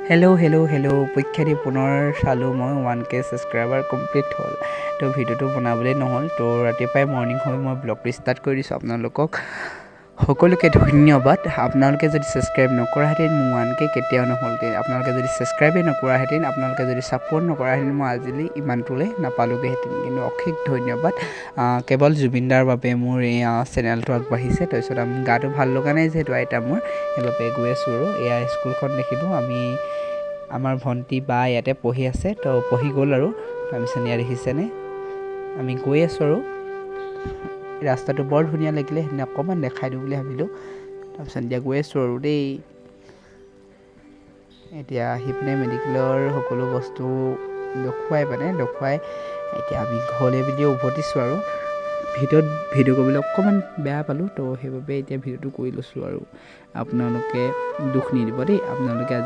Hello' পৰীক্ষা দি পুনৰ চালোঁ মই 1K ছাবস্ক্ৰাইবাৰ কমপ্লিট হ'ল। তো ভিডিঅ'টো বনাবলৈ নহ'ল, তো ৰাতিপুৱাই মৰ্ণিং হৈ মই ব্লগটো ষ্টাৰ্ট কৰি দিছোঁ। আপোনালোকক সকলোকে ধন্যবাদ। আপোনালোকে যদি ছাবস্ক্ৰাইব নকৰাহেঁতেন মোৰ 1K কেতিয়াও নহ'লহেঁতেন। আপোনালোকে যদি ছাবস্ক্ৰাইবেই নকৰাহেঁতেন, আপোনালোকে যদি ছাপোৰ্ট নকৰাহেঁতেন, মই আজিলৈ ইমানটোলৈ নাপালোঁগৈহেঁতেন। কিন্তু অশেষ ধন্যবাদ। কেৱল জুবিনদাৰ বাবে মোৰ এই চেনেলটো আগবাঢ়িছে। তাৰপিছত গাটো ভাল লগা নাই যিহেতু আইতা মোৰ, সেইবাবে গৈ আছোঁ আৰু এয়া স্কুলখন দেখিলোঁ। আমাৰ ভণ্টি বা ইয়াতে পঢ়ি আছে, তো পঢ়ি গ'ল আৰু তাৰপিছত ইয়াত দেখিছেনে আমি গৈ আছোঁ আৰু ৰাস্তাটো বৰ ধুনীয়া লাগিলে, সেইদিনা অকণমান দেখাই দিওঁ বুলি ভাবিলোঁ। তাৰপিছত এতিয়া গৈ আছোঁ আৰু দেই। এতিয়া আহি পিনে মেডিকেলৰ সকলো বস্তু দেখুৱাই এতিয়া আমি ঘৰলৈ বুলিয়ে উভতিছোঁ আৰু ভিডিঅ' কৰিবলৈ অকণমান বেয়া পালোঁ, তো সেইবাবে এতিয়া ভিডিঅ'টো কৰি লৈছোঁ আৰু আপোনালোকে দুখ নিদিব দেই। আপোনালোকে আজি